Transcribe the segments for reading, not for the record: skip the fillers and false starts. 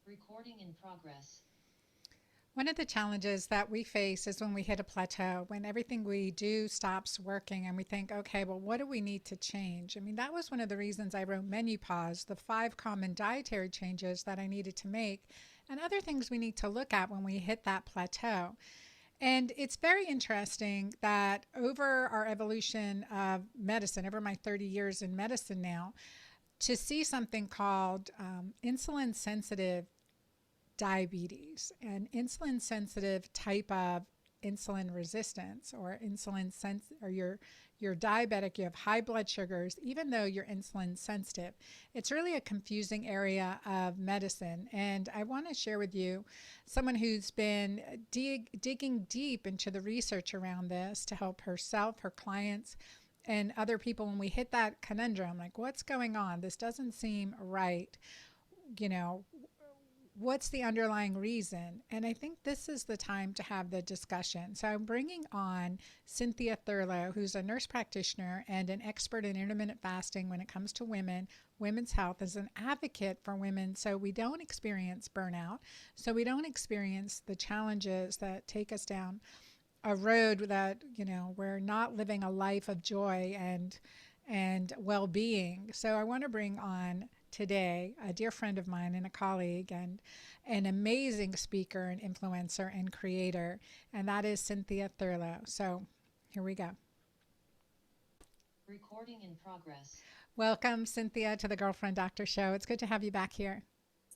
Recording in progress. One of the challenges that we face is when we hit a plateau, when everything we do stops working and we think, okay, well, what do we need to change? I mean, that was one of the reasons I wrote Menu Pause, the 5 common dietary changes that I needed to make, and other things we need to look at when we hit that plateau. And it's very interesting that over our evolution of medicine, over my 30 years in medicine now, to see something called insulin sensitive diabetes, an insulin sensitive type of insulin resistance or or you're diabetic, you have high blood sugars even though you're insulin sensitive. It's really a confusing area of medicine, and I want to share with you someone who's been digging deep into the research around this to help herself, her clients, and other people when we hit that conundrum, like, what's going on, this doesn't seem right, you know, what's the underlying reason? And I think this is the time to have the discussion. So I'm bringing on Cynthia Thurlow, who's a nurse practitioner and an expert in intermittent fasting when it comes to women, women's health, as an advocate for women so we don't experience burnout, so we don't experience the challenges that take us down a road that, we're not living a life of joy and well-being. So I want to bring on today a dear friend of mine and a colleague and an amazing speaker and influencer and creator, and that is Cynthia Thurlow. So here we go. Recording in progress. Welcome, Cynthia, to the Girlfriend Doctor Show. It's good to have you back here.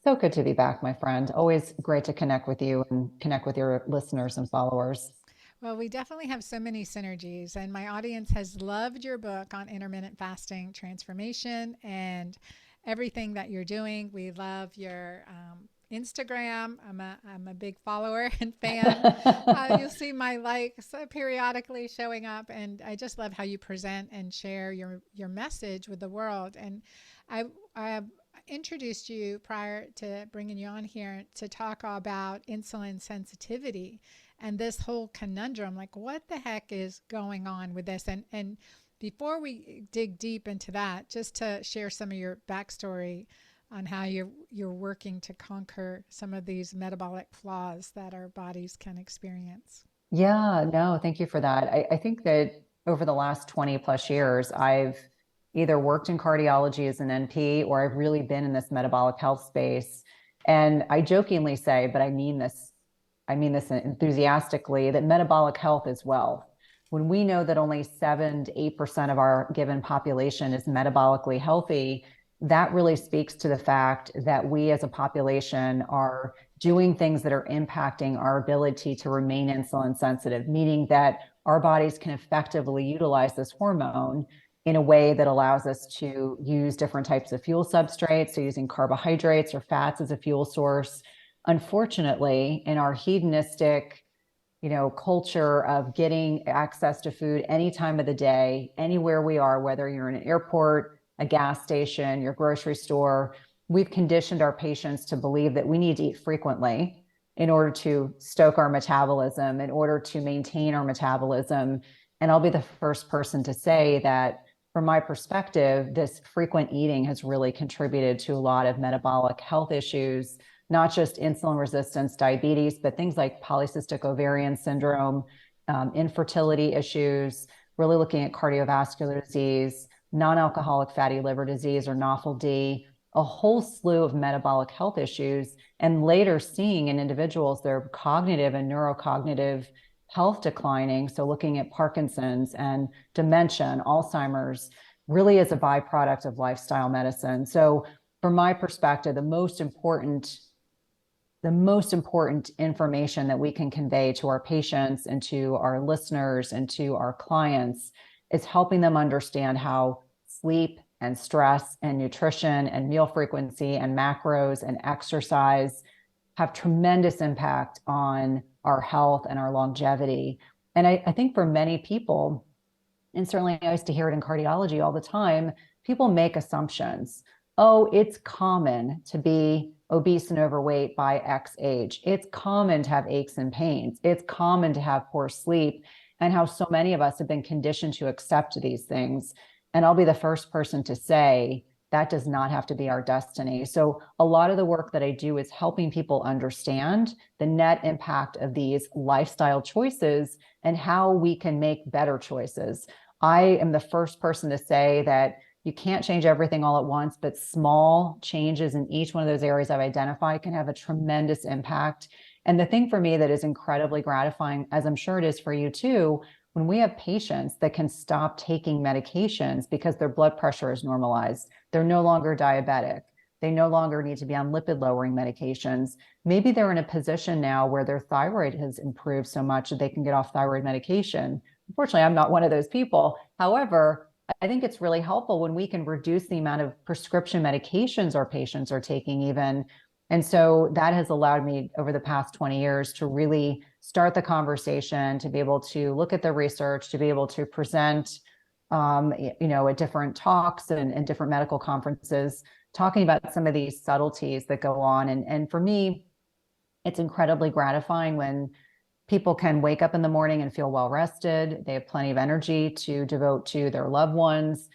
So good to be back, my friend. Always great to connect with you and connect with your listeners and followers. Well, we definitely have so many synergies, and my audience has loved your book on intermittent fasting transformation and everything that you're doing. We love your Instagram. I'm a big follower and fan. You'll see my likes periodically showing up, and I just love how you present and share your message with the world. And I have introduced you prior to bringing you on here to talk about insulin sensitivity and this whole conundrum, like what the heck is going on with this? And before we dig deep into that, just to share some of your backstory on how you're working to conquer some of these metabolic flaws that our bodies can experience. Yeah, no, thank you for that. I think that over the last 20 plus years, I've either worked in cardiology as an NP or I've really been in this metabolic health space. And I jokingly say, but I mean this enthusiastically, that metabolic health is wealth. When we know that only 7 to 8% of our given population is metabolically healthy, that really speaks to the fact that we as a population are doing things that are impacting our ability to remain insulin sensitive, meaning that our bodies can effectively utilize this hormone in a way that allows us to use different types of fuel substrates, so using carbohydrates or fats as a fuel source. Unfortunately, in our hedonistic, culture of getting access to food any time of the day, anywhere we are, whether you're in an airport, a gas station, your grocery store, we've conditioned our patients to believe that we need to eat frequently in order to stoke our metabolism, in order to maintain our metabolism. And I'll be the first person to say that from my perspective, this frequent eating has really contributed to a lot of metabolic health issues, not just insulin resistance, diabetes, but things like polycystic ovarian syndrome, infertility issues, really looking at cardiovascular disease, non-alcoholic fatty liver disease or NAFLD, a whole slew of metabolic health issues, and later seeing in individuals their cognitive and neurocognitive health declining. So looking at Parkinson's and dementia and Alzheimer's really is a byproduct of lifestyle medicine. So from my perspective, the most important information that we can convey to our patients and to our listeners and to our clients is helping them understand how sleep and stress and nutrition and meal frequency and macros and exercise have tremendous impact on our health and our longevity. And I think for many people, and certainly I used to hear it in cardiology all the time, people make assumptions. Oh, it's common to be obese and overweight by X age. It's common to have aches and pains. It's common to have poor sleep, and how so many of us have been conditioned to accept these things. And I'll be the first person to say that does not have to be our destiny. So a lot of the work that I do is helping people understand the net impact of these lifestyle choices and how we can make better choices. I am the first person to say that you can't change everything all at once, but small changes in each one of those areas I've identified can have a tremendous impact. And the thing for me that is incredibly gratifying, as I'm sure it is for you too, when we have patients that can stop taking medications because their blood pressure is normalized, they're no longer diabetic, they no longer need to be on lipid lowering medications. Maybe they're in a position now where their thyroid has improved so much that they can get off thyroid medication. Unfortunately, I'm not one of those people. However, I think it's really helpful when we can reduce the amount of prescription medications our patients are taking even. And so that has allowed me over the past 20 years to really start the conversation, to be able to look at the research, to be able to present, at different talks and different medical conferences, talking about some of these subtleties that go on. And for me, it's incredibly gratifying when people can wake up in the morning and feel well rested. They have plenty of energy to devote to their loved ones.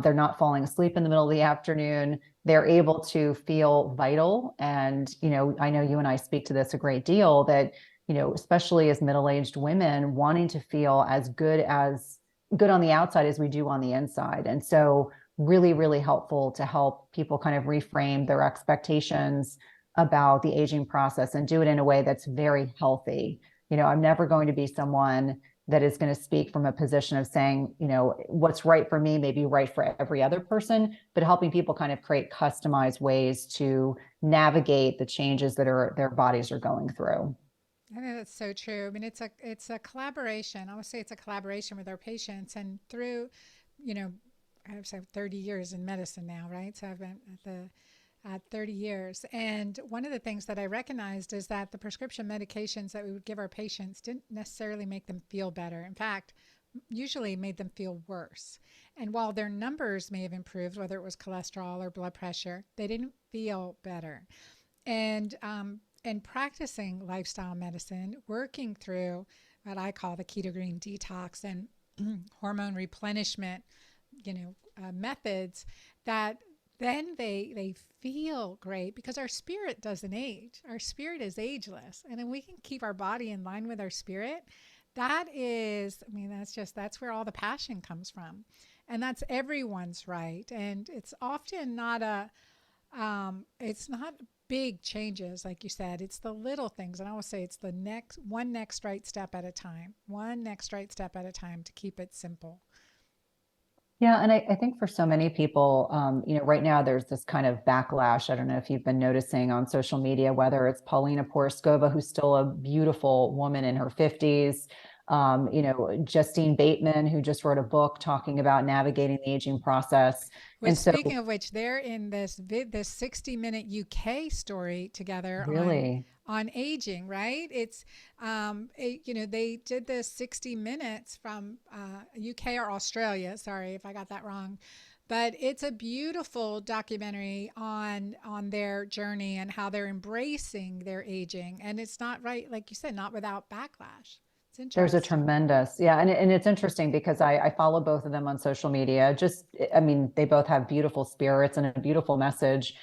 They're not falling asleep in the middle of the afternoon. They're able to feel vital. And, I know you and I speak to this a great deal that, especially as middle-aged women, wanting to feel as good on the outside as we do on the inside. And so really, really helpful to help people kind of reframe their expectations about the aging process and do it in a way that's very healthy. I'm never going to be someone that is going to speak from a position of saying, what's right for me may be right for every other person, but helping people kind of create customized ways to navigate the changes that their bodies are going through. I think that's so true. I mean, it's a collaboration. I would say it's a collaboration with our patients, and through, I've said 30 years in medicine now, right? So I've been at the 30 years. And one of the things that I recognized is that the prescription medications that we would give our patients didn't necessarily make them feel better. In fact, usually made them feel worse. And while their numbers may have improved, whether it was cholesterol or blood pressure, they didn't feel better. And practicing lifestyle medicine, working through what I call the keto-green detox and hormone replenishment, methods, that then they feel great because our spirit doesn't age. Our spirit is ageless. And then we can keep our body in line with our spirit. That's where all the passion comes from. And that's everyone's right. And it's often not it's not big changes, like you said. It's the little things. And I always say it's the one next right step at a time to keep it simple. Yeah. And I think for so many people, right now there's this kind of backlash. I don't know if you've been noticing on social media, whether it's Paulina Poroskova, who's still a beautiful woman in her 50s, Justine Bateman, who just wrote a book talking about navigating the aging process. Which, speaking of which, they're in this 60-minute UK story together really on aging, right? It's, they did this 60 minutes from UK or Australia. Sorry if I got that wrong. But it's a beautiful documentary on their journey and how they're embracing their aging. And it's not, right, like you said, not without backlash. There's a tremendous, and it's interesting because I follow both of them on social media. They both have beautiful spirits and a beautiful message.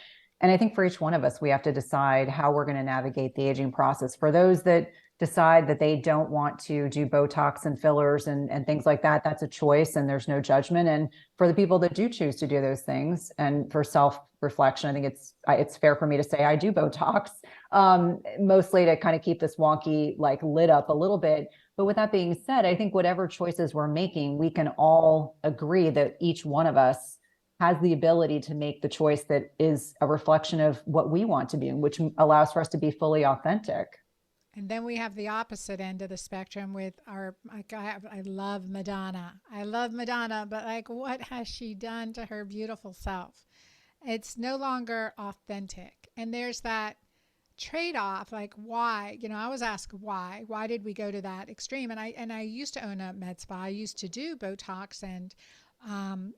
And I think for each one of us, we have to decide how we're going to navigate the aging process. For those that decide that they don't want to do Botox and fillers and things like that, that's a choice and there's no judgment. And for the people that do choose to do those things, and for self-reflection, I think it's fair for me to say I do Botox, mostly to kind of keep this wonky lid up a little bit. But with that being said, I think whatever choices we're making, we can all agree that each one of us has the ability to make the choice that is a reflection of what we want to be, which allows for us to be fully authentic. And then we have the opposite end of the spectrum with I love Madonna. But what has she done to her beautiful self? It's no longer authentic. And there's that trade-off, why? I was asked why did we go to that extreme? And I used to own a med spa. I used to do Botox and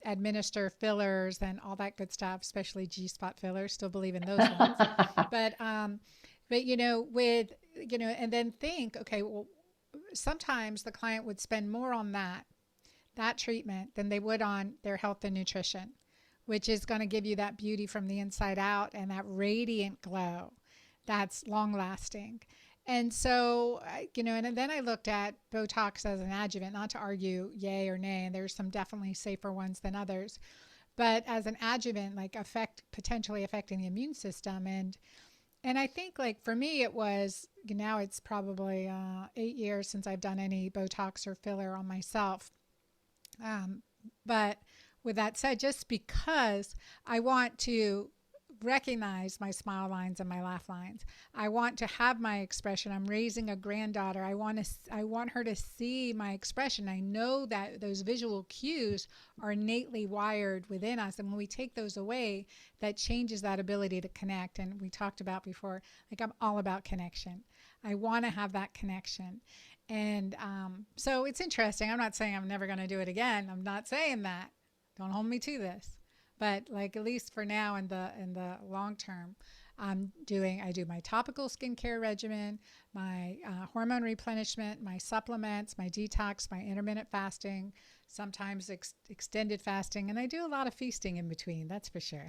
administer fillers and all that good stuff, especially G-spot fillers. Still believe in those ones. But and then think, okay, well, sometimes the client would spend more on that treatment than they would on their health and nutrition. which is going to give you that beauty from the inside out and that radiant glow that's long lasting. And so, and then I looked at Botox as an adjuvant, not to argue yay or nay, and there's some definitely safer ones than others, but as an adjuvant, like potentially affecting the immune system. And I think, like, for me, it was, now it's probably 8 years since I've done any Botox or filler on myself. But with that said, just because I want to recognize my smile lines and my laugh lines, I want to have my expression. I'm raising a granddaughter. I want her to see my expression. I know that those visual cues are innately wired within us, and when we take those away, that changes that ability to connect. And we talked about before, like, I'm all about connection. I want to have that connection. And so it's interesting. I'm not saying I'm never going to do it again. I'm not saying that. Don't hold me to this. But, like, at least for now, in the long term, I do my topical skincare regimen, my hormone replenishment, my supplements, my detox, my intermittent fasting, sometimes extended fasting, and I do a lot of feasting in between. That's for sure.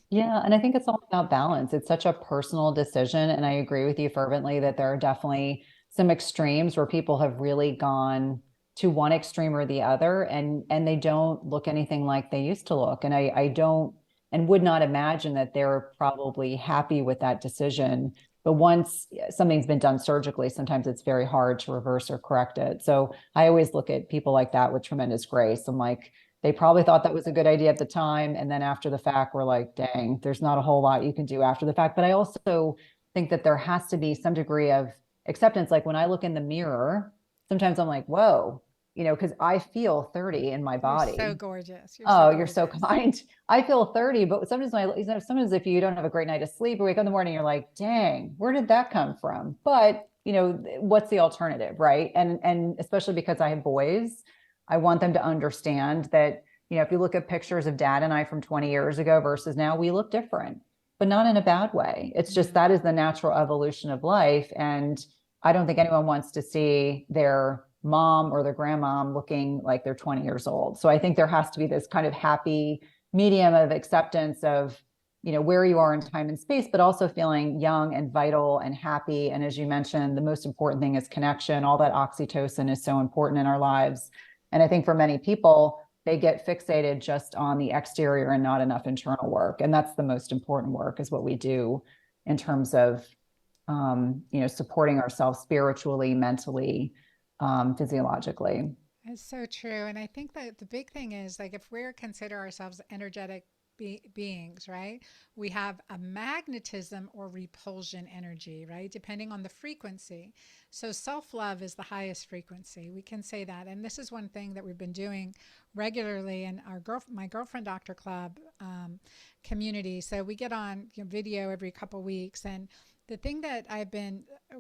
Yeah, and I think it's all about balance. It's such a personal decision, and I agree with you fervently that there are definitely some extremes where people have really gone to one extreme or the other, and they don't look anything like they used to look. And I don't, and would not imagine that they're probably happy with that decision. But once something's been done surgically, sometimes it's very hard to reverse or correct it. So I always look at people like that with tremendous grace. I'm like, they probably thought that was a good idea at the time, and then after the fact, we're like, dang, there's not a whole lot you can do after the fact. But I also think that there has to be some degree of acceptance. Like, when I look in the mirror, sometimes I'm like, whoa, because I feel 30 in my body. You're so gorgeous. You're so kind. I feel 30, but sometimes if you don't have a great night of sleep or wake up in the morning, you're like, dang, where did that come from? But, what's the alternative, right? And especially because I have boys, I want them to understand that, if you look at pictures of Dad and I from 20 years ago versus now, we look different, but not in a bad way. It's just, that is the natural evolution of life. And I don't think anyone wants to see their mom or their grandmom looking like they're 20 years old. So I think there has to be this kind of happy medium of acceptance of, where you are in time and space, but also feeling young and vital and happy. And as you mentioned, the most important thing is connection. All that oxytocin is so important in our lives. And I think for many people, they get fixated just on the exterior and not enough internal work. And that's the most important work, is what we do in terms of, supporting ourselves spiritually, mentally, physiologically. It's so true. And I think that the big thing is, like, if we're consider ourselves energetic beings, right? We have a magnetism or repulsion energy, right? Depending on the frequency. So self-love is the highest frequency. We can say that. And this is one thing that we've been doing regularly in my Girlfriend Doctor Club community. So we get on video every couple weeks. And the thing that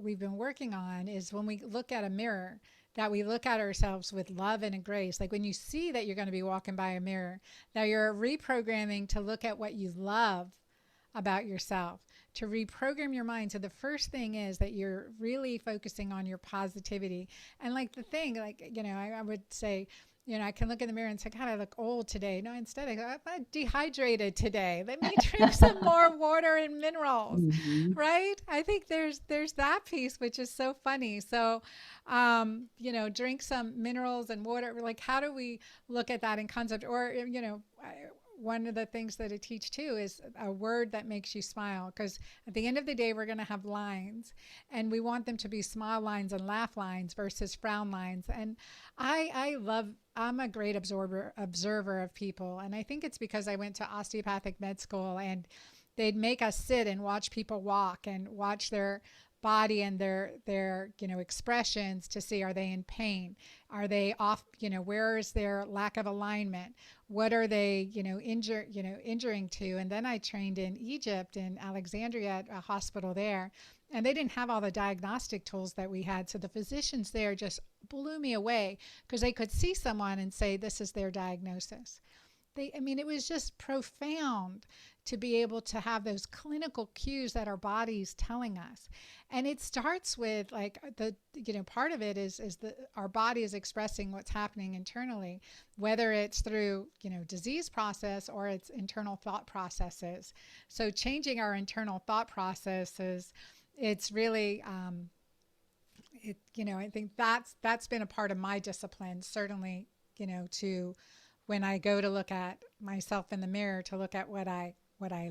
we've been working on is, when we look at a mirror, that we look at ourselves with love and a grace. Like, when you see that you're going to be walking by a mirror, that you're reprogramming to look at what you love about yourself, to reprogram your mind. So the first thing is that you're really focusing on your positivity. And, like, the thing, like, I would say, I can look in the mirror and say, God, I look old today. No, instead I go, I'm dehydrated today. Let me drink some more water and minerals, right? I think there's that piece, which is so funny. So, drink some minerals and water. Like, how do we look at that in concept? Or, one of the things that I teach too is a word that makes you smile, because at the end of the day, we're going to have lines, and we want them to be smile lines and laugh lines versus frown lines. And I'm a great observer of people. And I think it's because I went to osteopathic med school, and they'd make us sit and watch people walk and watch their body and their expressions to see, are they in pain? Are they off? Where is their lack of alignment? What are they, injuring to? And then I trained in Egypt, in Alexandria, at a hospital there, and they didn't have all the diagnostic tools that we had. So the physicians there just blew me away, because they could see someone and say, this is their diagnosis. I mean, it was just profound to be able to have those clinical cues that our body's telling us. And it starts with like part of it is that our body is expressing what's happening internally, whether it's through, disease process or it's internal thought processes. So changing our internal thought processes, it's really, I think that's been a part of my discipline, certainly, to when I go to look at myself in the mirror, to look at what I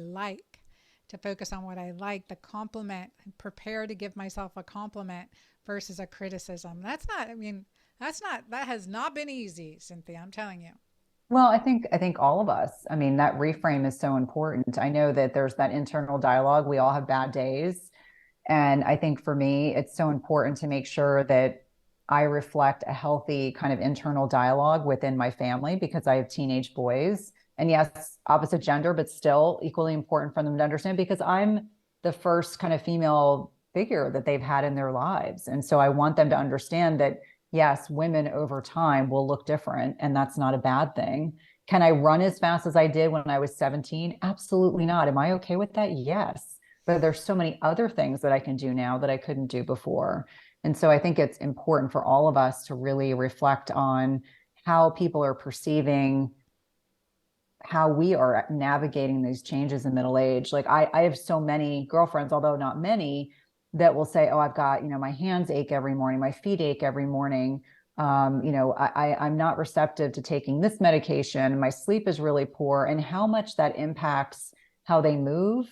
like, to focus on what I like, the compliment, and prepare to give myself a compliment versus a criticism. That has not been easy, Cynthia, I'm telling you. Well, I think all of us, I mean, that reframe is so important. I know that there's that internal dialogue. We all have bad days. And I think for me, it's so important to make sure that I reflect a healthy kind of internal dialogue within my family, because I have teenage boys. And yes, opposite gender, but still equally important for them to understand, because I'm the first kind of female figure that they've had in their lives. And so I want them to understand that, yes, women over time will look different, and that's not a bad thing. Can I run as fast as I did when I was 17? Absolutely not. Am I okay with that? Yes. But there's so many other things that I can do now that I couldn't do before. And so I think it's important for all of us to really reflect on how people are perceiving how we are navigating these changes in middle age. Like I have so many girlfriends, although not many, that will say, oh, I've got, my hands ache every morning, my feet ache every morning. I'm not receptive to taking this medication. My sleep is really poor, and how much that impacts how they move,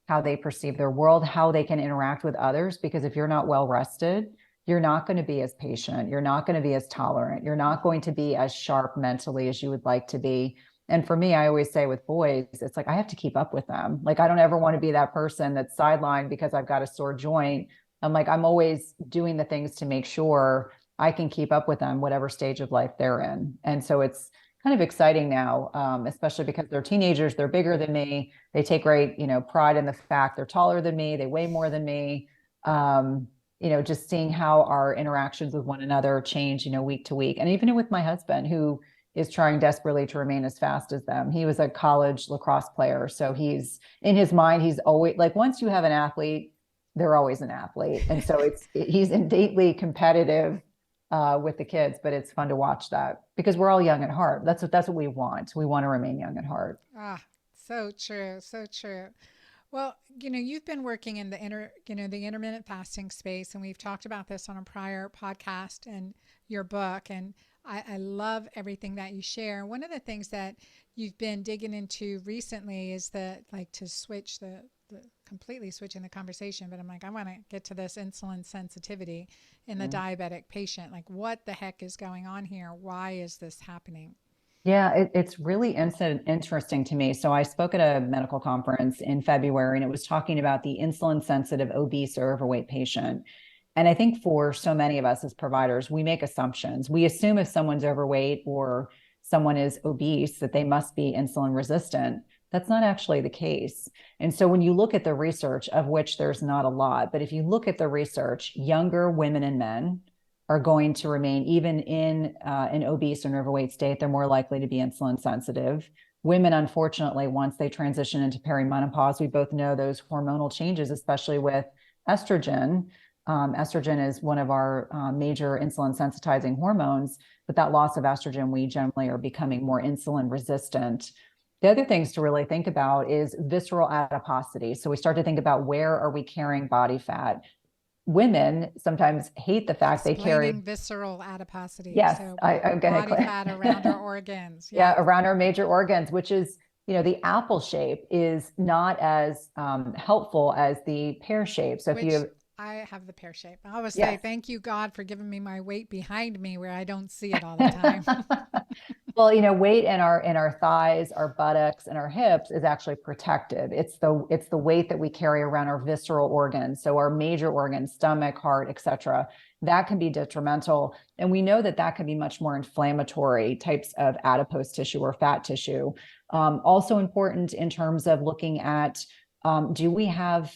how they perceive their world, how they can interact with others. Because if you're not well rested, you're not going to be as patient. You're not going to be as tolerant. You're not going to be as sharp mentally as you would like to be. And for me, I always say with boys, it's like, I have to keep up with them. Like, I don't ever want to be that person that's sidelined because I've got a sore joint. I'm always doing the things to make sure I can keep up with them, whatever stage of life they're in. And so it's kind of exciting now, especially because they're teenagers, they're bigger than me. They take great, pride in the fact they're taller than me. They weigh more than me. Just seeing how our interactions with one another change, week to week. And even with my husband, who is trying desperately to remain as fast as them. He was a college lacrosse player. So he's in his mind, he's always like, once you have an athlete, they're always an athlete. And so he's innately competitive with the kids, but it's fun to watch that because we're all young at heart. That's what we want. We want to remain young at heart. Ah, so true. So true. Well, you've been working in the the intermittent fasting space, and we've talked about this on a prior podcast and your book. And I love everything that you share. One of the things that you've been digging into recently is to switch the completely switching the conversation, but I'm like, I want to get to this insulin sensitivity in the diabetic patient. Like, what the heck is going on here? Why is this happening? Yeah, it's really interesting to me. So I spoke at a medical conference in February, and it was talking about the insulin sensitive obese or overweight patient. And I think for so many of us as providers, we make assumptions. We assume if someone's overweight or someone is obese, that they must be insulin resistant. That's not actually the case. And so when you look at the research, of which there's not a lot, but if you look at the research, younger women and men are going to remain, even in an obese or overweight state, they're more likely to be insulin sensitive. Women, unfortunately, once they transition into perimenopause, we both know those hormonal changes, especially with estrogen. Estrogen is one of our major insulin sensitizing hormones, but that loss of estrogen, we generally are becoming more insulin resistant. The other things to really think about is visceral adiposity. So we start to think about, where are we carrying body fat? Women sometimes hate the fact they carry visceral adiposity. Yes, So I'm going to body fat around our organs. Yeah, around our major organs, which is, the apple shape is not as helpful as the pear shape. So I have the pear shape. I always say, thank you, God, for giving me my weight behind me where I don't see it all the time. Well, weight in our thighs, our buttocks, and our hips is actually protective. It's the weight that we carry around our visceral organs. So our major organs, stomach, heart, etc., that can be detrimental. And we know that can be much more inflammatory types of adipose tissue or fat tissue. Also important in terms of looking at, do we have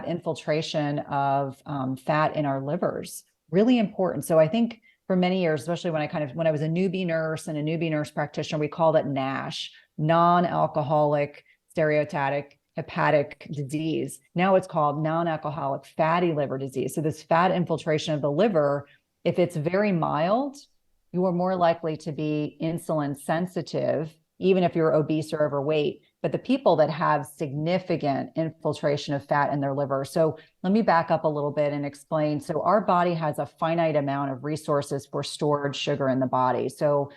infiltration of fat in our livers? Really important. So I think for many years, especially when I was a newbie nurse and a newbie nurse practitioner, we called it NASH, non-alcoholic steatotic hepatic disease. Now it's called non-alcoholic fatty liver disease. So this fat infiltration of the liver, if it's very mild, you are more likely to be insulin sensitive, even if you're obese or overweight. But the people that have significant infiltration of fat in their liver. So let me back up a little bit and explain. So our body has a finite amount of resources for stored sugar in the body. So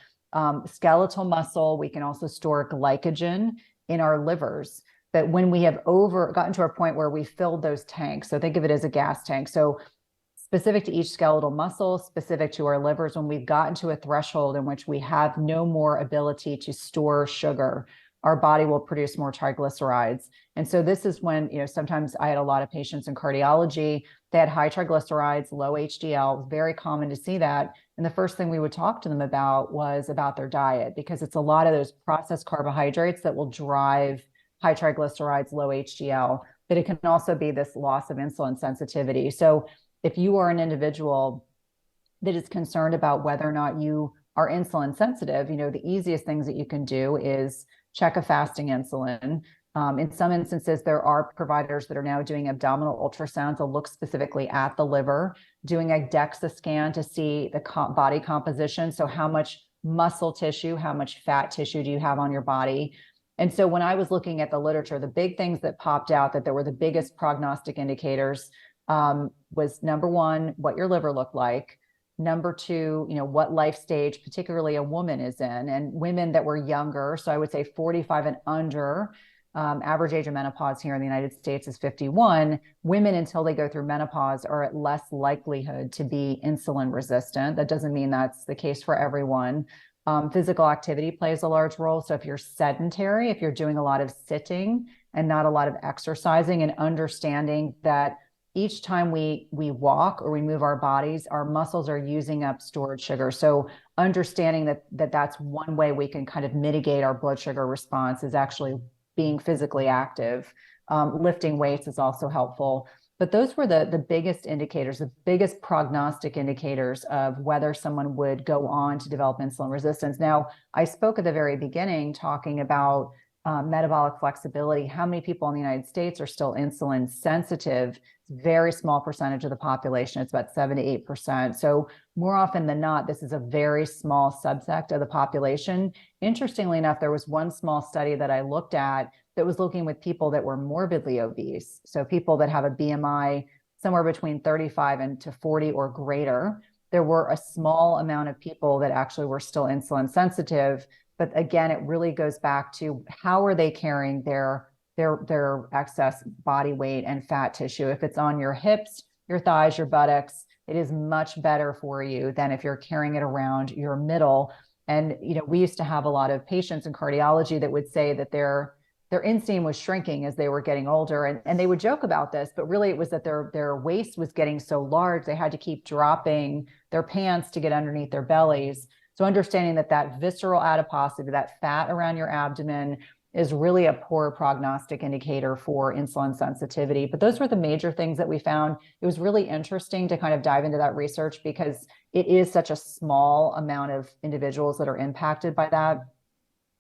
skeletal muscle, we can also store glycogen in our livers. But when we have gotten to a point where we filled those tanks, so think of it as a gas tank. So specific to each skeletal muscle, specific to our livers, when we've gotten to a threshold in which we have no more ability to store sugar, our body will produce more triglycerides. And so this is when, sometimes I had a lot of patients in cardiology, they had high triglycerides, low HDL. It was very common to see that. And the first thing we would talk to them about was about their diet, because it's a lot of those processed carbohydrates that will drive high triglycerides, low HDL, but it can also be this loss of insulin sensitivity. So if you are an individual that is concerned about whether or not you are insulin sensitive, the easiest things that you can do is check a fasting insulin. In some instances, there are providers that are now doing abdominal ultrasounds to look specifically at the liver, doing a DEXA scan to see the body composition. So how much muscle tissue, how much fat tissue do you have on your body? And so when I was looking at the literature, the big things that popped out that there were the biggest prognostic indicators was number one, what your liver looked like. Number two, what life stage, particularly a woman is in, and women that were younger. So I would say 45 and under, average age of menopause here in the United States is 51. Women, until they go through menopause, are at less likelihood to be insulin resistant. That doesn't mean that's the case for everyone. Physical activity plays a large role. So if you're sedentary, if you're doing a lot of sitting and not a lot of exercising, and understanding that each time we walk or we move our bodies, our muscles are using up stored sugar. So understanding that's one way we can kind of mitigate our blood sugar response is actually being physically active. Lifting weights is also helpful. But those were the biggest indicators, the biggest prognostic indicators of whether someone would go on to develop insulin resistance. Now, I spoke at the very beginning talking about metabolic flexibility. How many people in the United States are still insulin sensitive? It's a very small percentage of the population. It's about 7 to 8%. So more often than not, this is a very small subset of the population. Interestingly enough, there was one small study that I looked at that was looking with people that were morbidly obese. So people that have a BMI somewhere between 35 and to 40 or greater. There were a small amount of people that actually were still insulin sensitive. But again, it really goes back to how are they carrying their excess body weight and fat tissue. If it's on your hips, your thighs, your buttocks, it is much better for you than if you're carrying it around your middle. And, we used to have a lot of patients in cardiology that would say that their inseam was shrinking as they were getting older. And they would joke about this, but really it was that their waist was getting so large, they had to keep dropping their pants to get underneath their bellies. So understanding that visceral adiposity, that fat around your abdomen, is really a poor prognostic indicator for insulin sensitivity. But those were the major things that we found. It was really interesting to kind of dive into that research because it is such a small amount of individuals that are impacted by that.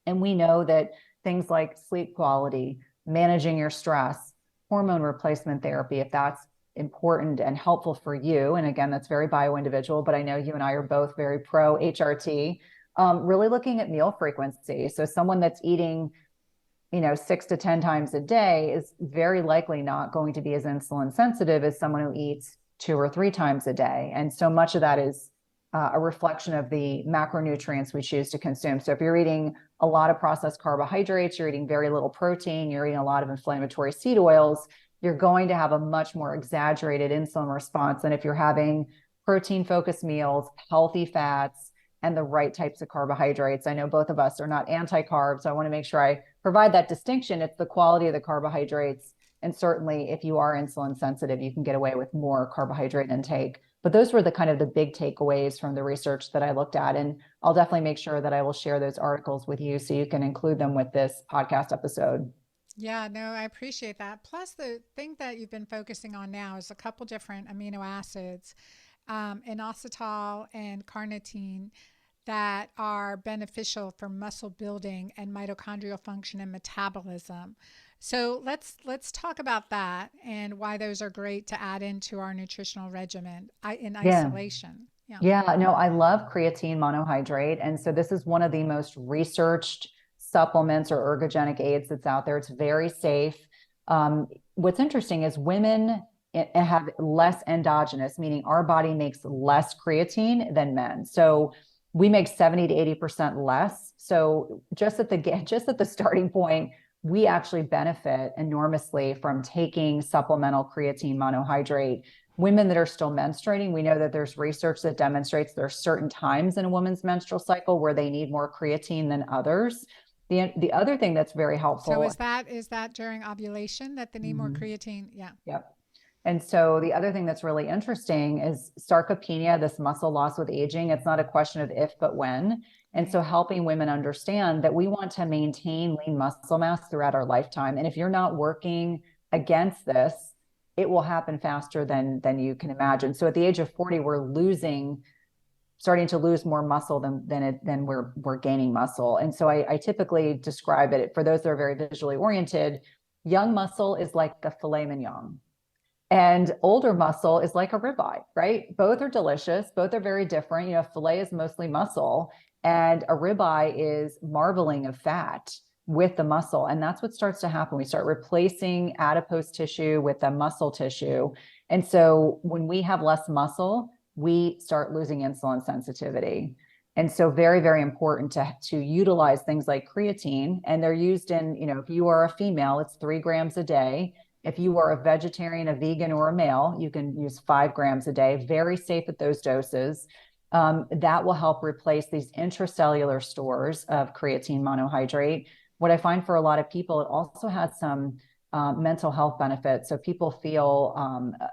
And we know that things like sleep quality, managing your stress, hormone replacement therapy, if that's important and helpful for you. And again, that's very bio-individual, but I know you and I are both very pro HRT, really looking at meal frequency. So someone that's eating, 6 to 10 times a day is very likely not going to be as insulin sensitive as someone who eats 2 or 3 times a day. And so much of that is a reflection of the macronutrients we choose to consume. So if you're eating a lot of processed carbohydrates, you're eating very little protein, you're eating a lot of inflammatory seed oils, you're going to have a much more exaggerated insulin response than if you're having protein-focused meals, healthy fats, and the right types of carbohydrates. I know both of us are not anti-carb, so I want to make sure I provide that distinction. It's the quality of the carbohydrates. And certainly if you are insulin sensitive, you can get away with more carbohydrate intake. But those were the kind of the big takeaways from the research that I looked at. And I'll definitely make sure that I will share those articles with you so you can include them with this podcast episode. Yeah, no, I appreciate that. Plus, the thing that you've been focusing on now is a couple different amino acids inositol and carnitine that are beneficial for muscle building and mitochondrial function and metabolism. So let's talk about that and why those are great to add into our nutritional regimen in Yeah. isolation. Yeah. Yeah, no, I love creatine monohydrate. And so this is one of the most researched supplements or ergogenic aids that's out there. It's very safe. What's interesting is women have less endogenous, meaning our body makes less creatine than men. So we make 70 to 80% less. So just at the starting point, we actually benefit enormously from taking supplemental creatine monohydrate. Women that are still menstruating, we know that there's research that demonstrates there are certain times in a woman's menstrual cycle where they need more creatine than others. The other thing that's very helpful. So is that during ovulation that they need more creatine? Yeah. Yep. And so the other thing that's really interesting is sarcopenia, this muscle loss with aging. It's not a question of if, but when. And so helping women understand that we want to maintain lean muscle mass throughout our lifetime. And if you're not working against this, it will happen faster than you can imagine. So at the age of 40, we're starting to lose more muscle than we're gaining muscle. And so I typically describe it, for those that are very visually oriented, young muscle is like a filet mignon. And older muscle is like a ribeye, right? Both are delicious. Both are very different. Filet is mostly muscle, and a ribeye is marbling of fat with the muscle. And that's what starts to happen. We start replacing adipose tissue with the muscle tissue. And so when we have less muscle, we start losing insulin sensitivity. And so very, very important to utilize things like creatine. And they're used in, if you are a female, it's 3 grams a day. If you are a vegetarian, a vegan, or a male, you can use 5 grams a day. Very safe at those doses. That will help replace these intracellular stores of creatine monohydrate. What I find for a lot of people, it also has some mental health benefits. So people feel,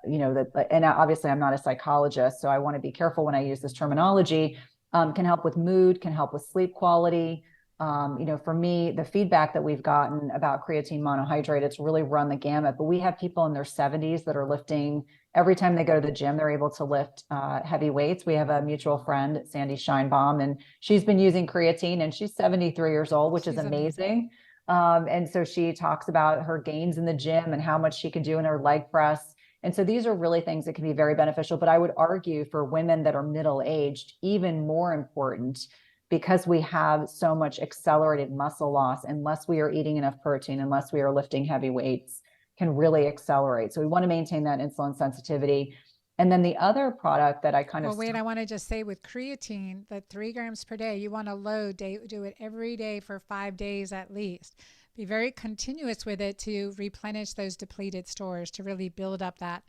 that, and obviously I'm not a psychologist, so I want to be careful when I use this terminology, can help with mood, can help with sleep quality. For me, the feedback that we've gotten about creatine monohydrate, it's really run the gamut, but we have people in their 70s that are lifting. Every time they go to the gym, they're able to lift heavy weights. We have a mutual friend, Sandy Scheinbaum, and she's been using creatine, and she's 73 years old, which is amazing. And so she talks about her gains in the gym and how much she can do in her leg press. And so these are really things that can be very beneficial. But I would argue for women that are middle-aged, even more important, because we have so much accelerated muscle loss, unless we are eating enough protein, unless we are lifting heavy weights, can really accelerate. So we want to maintain that insulin sensitivity. And then the other product that I kind of... Well, wait, I want to just say with creatine, that 3 grams per day, you want to do it every day for 5 days at least. Be very continuous with it to replenish those depleted stores, to really build up that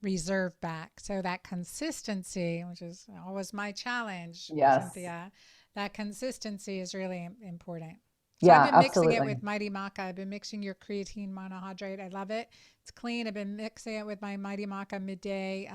reserve back. So that consistency, which is always my challenge, Yes. Cynthia, that consistency is really important. So Yeah, I've been mixing absolutely. it with Mighty Maca. I've been mixing your creatine monohydrate. I love it. It's clean. I've been mixing it with my Mighty Maca midday,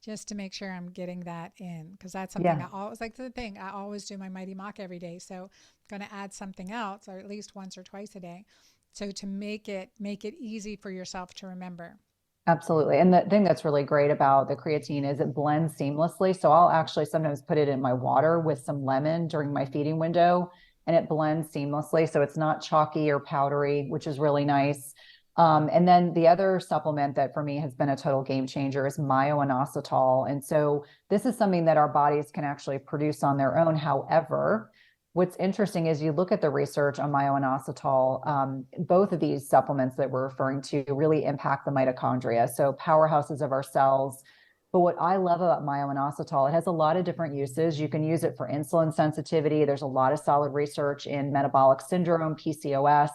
just to make sure I'm getting that in, because that's something I always like. The thing I always do my Mighty Maca every day, so I'm going to add something else, or at least once or twice a day, so to make it easy for yourself to remember. Absolutely. And the thing that's really great about the creatine is it blends seamlessly. So I'll actually sometimes put it in my water with some lemon during my feeding window, and it blends seamlessly. So it's not chalky or powdery, which is really nice. And then the other supplement that for me has been a total game changer is Myo Acetol. And so this is something that our bodies can actually produce on their own. However, what's interesting is you look at the research on Myo Acetol, both of these supplements that we're referring to really impact the mitochondria, so powerhouses of our cells. But what I love about Myo Acetol, it has a lot of different uses. You can use it for insulin sensitivity. There's a lot of solid research in metabolic syndrome, PCOS,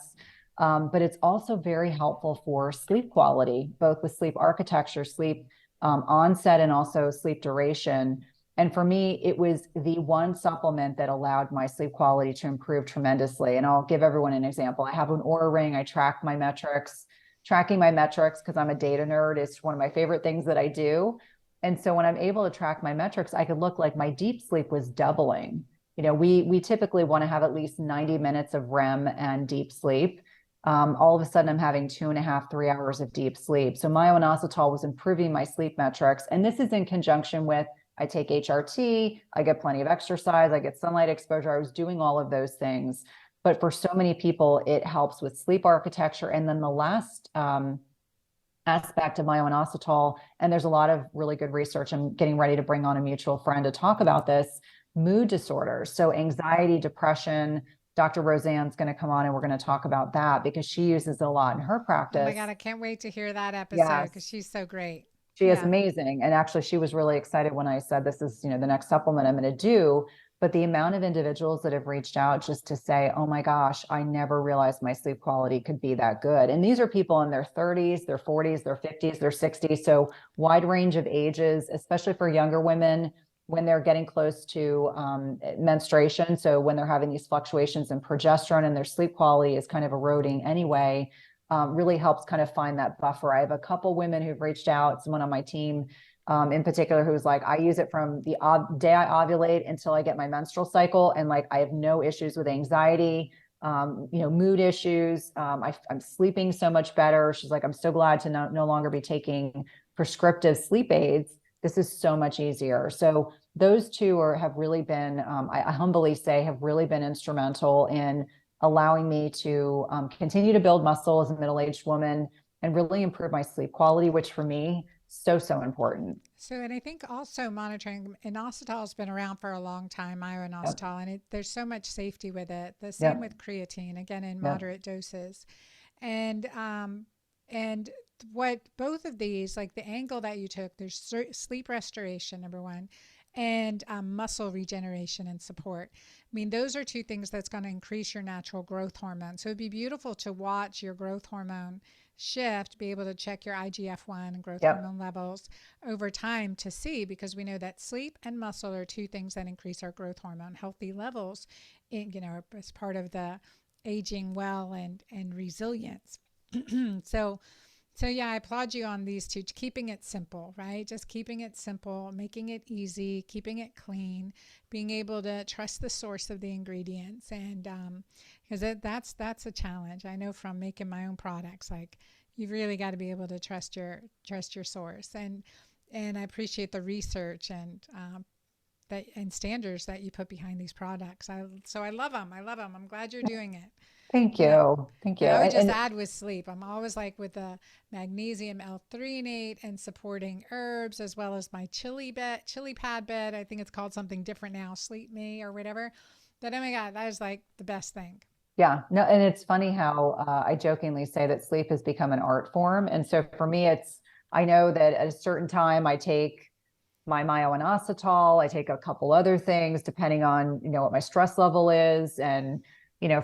but it's also very helpful for sleep quality, both with sleep architecture, sleep onset, and also sleep duration. And for me, it was the one supplement that allowed my sleep quality to improve tremendously. And I'll give everyone an example. I have an Oura ring. I track my metrics. Tracking my metrics, because I'm a data nerd, is one of my favorite things that I do. And so when I'm able to track my metrics, I could look like my deep sleep was doubling. We typically want to have at least 90 minutes of REM and deep sleep. all of a sudden I'm having 2.5, 3 hours of deep sleep. So Myo Acetol was improving my sleep metrics. And this is in conjunction with, I take HRT, I get plenty of exercise, I get sunlight exposure. I was doing all of those things. But for so many people, it helps with sleep architecture. And then the last aspect of Myo Acetol, and there's a lot of really good research. I'm getting ready to bring on a mutual friend to talk about this, mood disorders. So anxiety, depression. Dr. Roseanne's going to come on and we're going to talk about that because she uses it a lot in her practice. Oh my God, I can't wait to hear that episode Yes. because she's so great. She is Yeah. amazing. And actually, she was really excited when I said this is, the next supplement I'm going to do. But the amount of individuals that have reached out just to say, oh my gosh, I never realized my sleep quality could be that good. And these are people in their 30s, their 40s, their 50s, their 60s. So wide range of ages, especially for younger women when they're getting close to menstruation. So when they're having these fluctuations in progesterone and their sleep quality is kind of eroding anyway. Really helps kind of find that buffer. I have a couple women who've reached out, someone on my team in particular, who's like, I use it from the day I ovulate until I get my menstrual cycle. And like, I have no issues with anxiety, mood issues. I'm sleeping so much better. She's like, I'm so glad to no longer be taking prescriptive sleep aids. This is so much easier. So those two have really been, I humbly say, have really been instrumental in allowing me to continue to build muscle as a middle-aged woman and really improve my sleep quality, which for me, so important. So, and I think also monitoring, inositol has been around for a long time, Myo Yep. Acetol, and there's so much safety with it. The same Yep. with creatine, again, in Yep. moderate doses. And, um, and what both of these, like the angle that you took, there's sleep restoration, number one, and muscle regeneration and support. I mean, those are two things that's going to increase your natural growth hormone. So it'd be beautiful to watch your growth hormone shift, be able to check your IGF-1 and growth Yep. hormone levels over time to see, because we know that sleep and muscle are two things that increase our growth hormone. Healthy levels, as part of the aging well and resilience. so so yeah, I applaud you on these two, keeping it simple, right? Just keeping it simple, making it easy, keeping it clean, being able to trust the source of the ingredients. And because that's a challenge. I know from making my own products, like you've really got to be able to trust your source. And I appreciate the research and that and standards that you put behind these products. So I love them. I love them. I'm glad you're doing it. Thank Yeah. you. Thank you. And I would just And add with sleep. I'm always like with the magnesium L-threonate and supporting herbs, as well as my chili pad bed. I think it's called something different now, Sleep Me or whatever. But oh my God, that is like the best thing. yeah, no, and it's funny how I jokingly say that sleep has become an art form. And so for me, I know that at a certain time I take my Myo Acetol, I take a couple other things depending on, what my stress level is. And,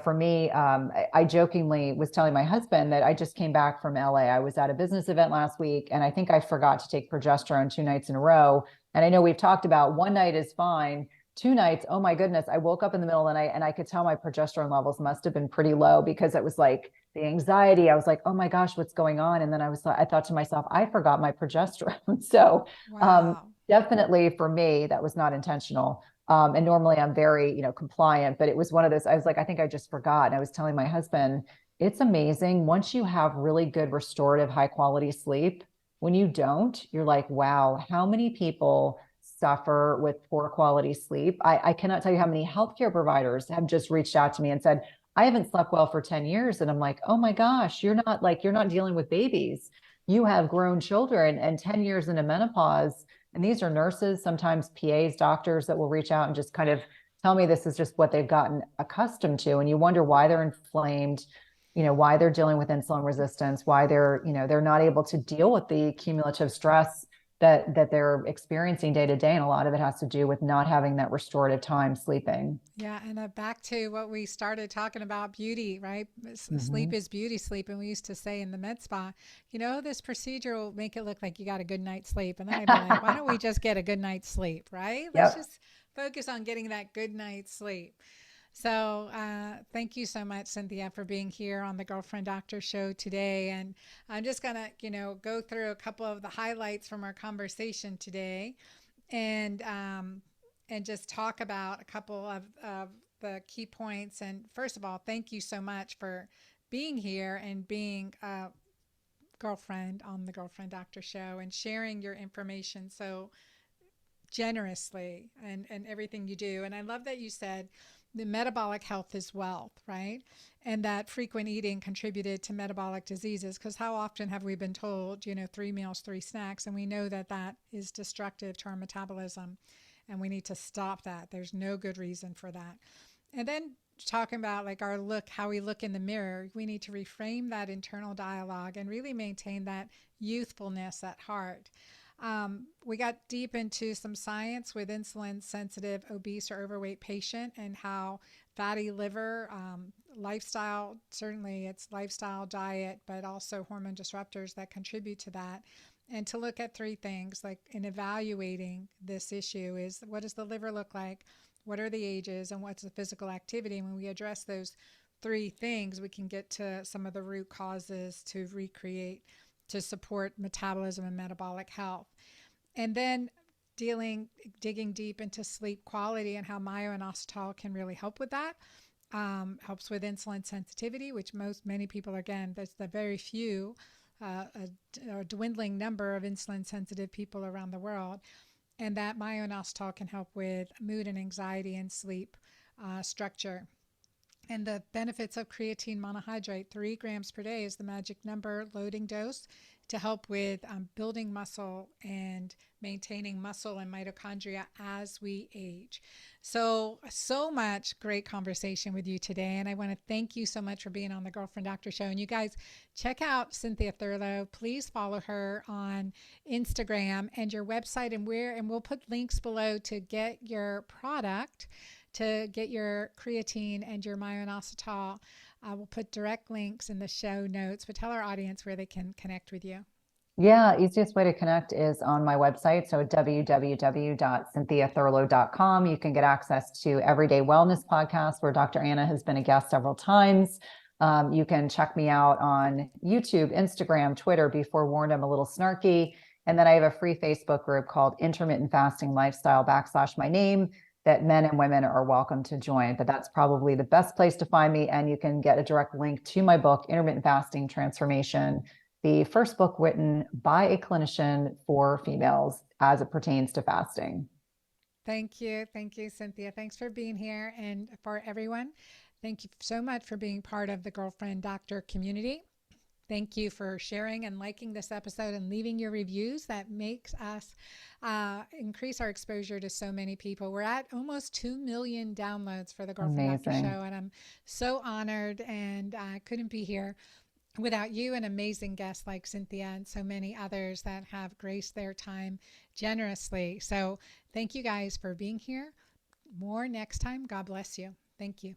for me, I jokingly was telling my husband that I just came back from LA. I was at a business event last week and I think I forgot to take progesterone 2 nights in a row. And I know we've talked about one night is fine. 2 nights, oh my goodness, I woke up in the middle of the night and I could tell my progesterone levels must have been pretty low because it was like the anxiety. I was like, oh my gosh, what's going on? And then I thought to myself, I forgot my progesterone. So Wow. definitely for me, that was not intentional. And normally I'm very, compliant, but it was one of those, I was like, I think I just forgot. And I was telling my husband, it's amazing. Once you have really good restorative, high quality sleep, when you don't, you're like, wow, how many people suffer with poor quality sleep? I cannot tell you how many healthcare providers have just reached out to me and said, I haven't slept well for 10 years. And I'm like, oh my gosh, you're not dealing with babies. You have grown children and 10 years into menopause. And these are nurses, sometimes PAs, doctors that will reach out and just kind of tell me this is just what they've gotten accustomed to. And you wonder why they're inflamed, why they're dealing with insulin resistance, why they're not able to deal with the cumulative stress that they're experiencing day to day. And a lot of it has to do with not having that restorative time sleeping. Yeah, and back to what we started talking about, beauty, right? Sleep Mm-hmm. is beauty sleep. And we used to say in the med spa, this procedure will make it look like you got a good night's sleep. And then I'd be like, why don't we just get a good night's sleep, right? Let's Yep. just focus on getting that good night's sleep. So thank you so much, Cynthia, for being here on the Girlfriend Doctor Show today. And I'm just going to, go through a couple of the highlights from our conversation today. And and just talk about a couple of the key points. And first of all, thank you so much for being here and being a girlfriend on the Girlfriend Doctor Show and sharing your information so generously and everything you do. And I love that you said the metabolic health is wealth, right? And that frequent eating contributed to metabolic diseases, because how often have we been told, 3 meals, 3 snacks, and we know that that is destructive to our metabolism and we need to stop that. There's no good reason for that. And then talking about like our look, how we look in the mirror, we need to reframe that internal dialogue and really maintain that youthfulness at heart. We got deep into some science with insulin sensitive, obese or overweight patient and how fatty liver, lifestyle, certainly it's lifestyle, diet, but also hormone disruptors that contribute to that. And to look at 3 things like in evaluating this issue is what does the liver look like? What are the ages and what's the physical activity? And when we address those 3 things, we can get to some of the root causes to recreate, to support metabolism and metabolic health. And then digging deep into sleep quality and how Myo and Acetol can really help with that. Helps with insulin sensitivity, which many people, again, there's the very few, a dwindling number of insulin sensitive people around the world. And that Myo and Acetol can help with mood and anxiety and sleep structure. And the benefits of creatine monohydrate, 3 grams per day is the magic number loading dose to help with building muscle and maintaining muscle and mitochondria as we age. So much great conversation with you today. And I want to thank you so much for being on the Girlfriend Doctor Show. And you guys check out Cynthia Thurlow. Please follow her on Instagram and your website and we'll put links below to get your product, to get your creatine and your Myo and Acetol. We'll put direct links in the show notes, but tell our audience where they can connect with you. Yeah, easiest way to connect is on my website. So www.cynthiathurlow.com. You can get access to Everyday Wellness Podcast, where Dr. Anna has been a guest several times. You can check me out on YouTube, Instagram, Twitter. Be forewarned, I'm a little snarky. And then I have a free Facebook group called Intermittent Fasting Lifestyle / my name that men and women are welcome to join. But that's probably the best place to find me. And you can get a direct link to my book, Intermittent Fasting Transformation, the first book written by a clinician for females as it pertains to fasting. Thank you. Thank you, Cynthia. Thanks for being here. And for everyone, thank you so much for being part of the Girlfriend Doctor community. Thank you for sharing and liking this episode and leaving your reviews. That makes us increase our exposure to so many people. We're at almost 2 million downloads for the Girlfriend Doctor Show. And I'm so honored, and I couldn't be here without you and amazing guests like Cynthia and so many others that have graced their time generously. So thank you guys for being here. More next time. God bless you. Thank you.